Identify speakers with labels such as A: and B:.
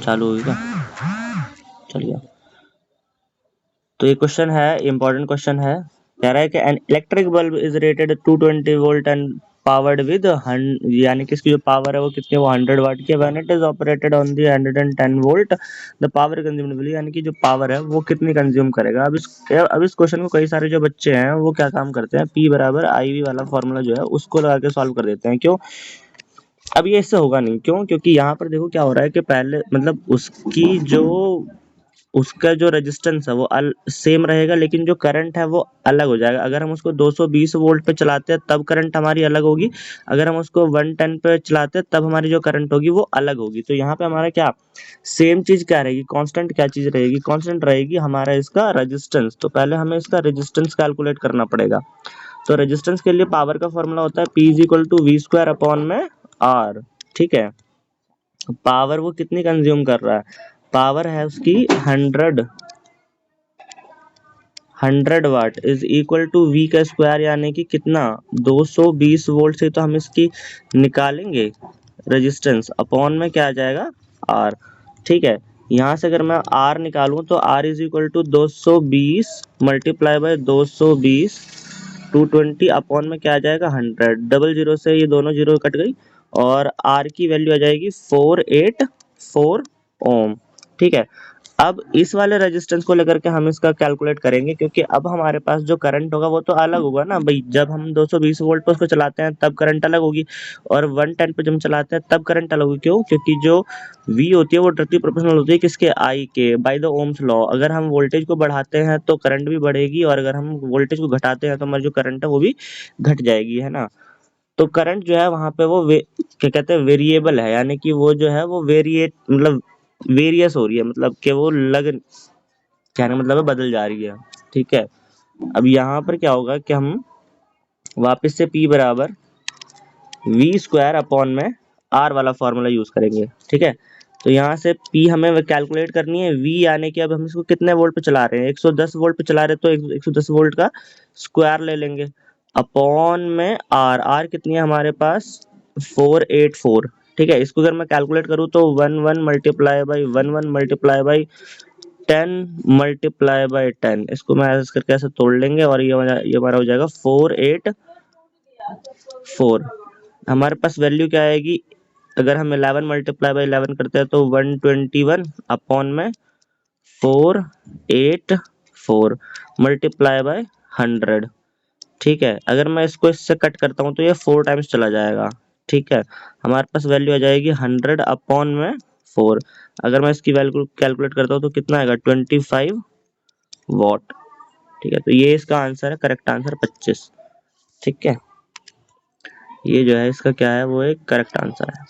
A: चालू होगी क्या? चल गया। तो ये क्वेश्चन है, इंपॉर्टेंट क्वेश्चन है। कह रहा है कि an electric bulb is rated 220 volt and powered with, यानी कि इसकी जो पावर है वो कितनी है, वो 100 वाट की है। When it is operated on the 110 volt the power consumed will, यानी कि जो पावर है वो कितनी कंज्यूम करेगा। अब इस क्वेश्चन को कई सारे जो बच्चे हैं वो क्या काम करते हैं, P बराबर IV वाला फॉर्मूला जो है उसको लगा के सॉल्व कर देते हैं। क्यों? अब ये इससे होगा नहीं। क्यों? क्योंकि यहाँ पर देखो क्या हो रहा है कि पहले मतलब उसका जो रेजिस्टेंस है वो सेम रहेगा, लेकिन जो करंट है वो अलग हो जाएगा। अगर हम उसको 220 वोल्ट पे चलाते हैं तब करंट हमारी अलग होगी, अगर हम उसको 110 पे चलाते हैं तब हमारी जो करंट होगी वो अलग होगी। तो यहाँ पे हमारा क्या सेम चीज क्या रहेगी, कांस्टेंट क्या चीज रहेगी, कांस्टेंट रहेगी हमारा इसका रेजिस्टेंस। तो पहले हमें इसका रेजिस्टेंस कैलकुलेट करना पड़ेगा। तो रेजिस्टेंस के लिए पावर का फॉर्मूला होता है P is equal to V square upon में R। ठीक है, पावर वो कितनी कंज्यूम कर रहा है, पावर है उसकी 100 watt is equal to V का स्क्वायर, यानी कि कितना 220 वोल्ट से तो हम इसकी निकालेंगे रेजिस्टेंस, अपॉन में क्या आ जाएगा आर। ठीक है, यहाँ से अगर मैं आर निकालूं तो R is equal to 220 multiply by 220 220 upon में क्या आ जाएगा 100, डबल जीरो से ये दोनों जीरो कट गई और आर की वैल्यू आ जाएगी 484 ओम। ठीक है, अब इस वाले रेजिस्टेंस को लेकर के हम इसका कैलकुलेट करेंगे, क्योंकि अब हमारे पास जो करंट होगा वो तो अलग होगा ना भाई। जब हम 220 वोल्ट पर उसको चलाते हैं तब करंट अलग होगी, और 110 पे जब हम चलाते हैं तब करंट अलग होगी। क्यों? क्योंकि जो V होती है वो डायरेक्टली प्रोपोर्शनल होती है किसके, I के, बाय द ओम्स लॉ। अगर हम वोल्टेज को बढ़ाते हैं तो करंट भी बढ़ेगी, और अगर हम वोल्टेज को घटाते हैं तो हमारी जो करंट है वो भी घट जाएगी, है ना। तो करंट जो है वहां पे वो क्या कहते हैं, वेरिएबल है, यानी कि वो जो है वो वेरिएट मतलब वेरियस हो रही है, मतलब कि वो कहने का मतलब है बदल जा रही है। ठीक है, अब यहाँ पर क्या होगा कि हम वापस से P बराबर वी स्क्वायर अपॉन में आर वाला फॉर्मूला यूज करेंगे। ठीक है, तो यहाँ से P हमें कैलकुलेट करनी है, V यानी कि अब हम इसको कितने वोल्ट पे चला रहे हैं, 110 वोल्ट पे चला रहे हैं तो 110 वोल्ट का स्क्वायर ले लेंगे, अपॉन में आर कितनी है हमारे पास 484। ठीक है, इसको अगर मैं कैलकुलेट करूँ तो 11 multiply by 11 multiply by 10 multiply by 10, इसको मैं ऐसे करके ऐसे तोड़ लेंगे और ये हमारा हो जाएगा 484। हमारे पास वैल्यू क्या आएगी, अगर हम 11 मल्टीप्लाई बाई 11 करते हैं तो 121 अपॉन में 484 मल्टीप्लाई बाय 100। ठीक है, अगर मैं इसको इससे कट करता हूँ तो ये 4 टाइम्स चला जाएगा। ठीक है, हमारे पास वैल्यू आ जाएगी 100 अपॉन में 4। अगर मैं इसकी वैल्यू कैलकुलेट करता हूँ तो कितना आएगा 25 वॉट। ठीक है, तो ये इसका आंसर है, करेक्ट आंसर 25। ठीक है, ये जो है इसका क्या है, वो एक करेक्ट आंसर है।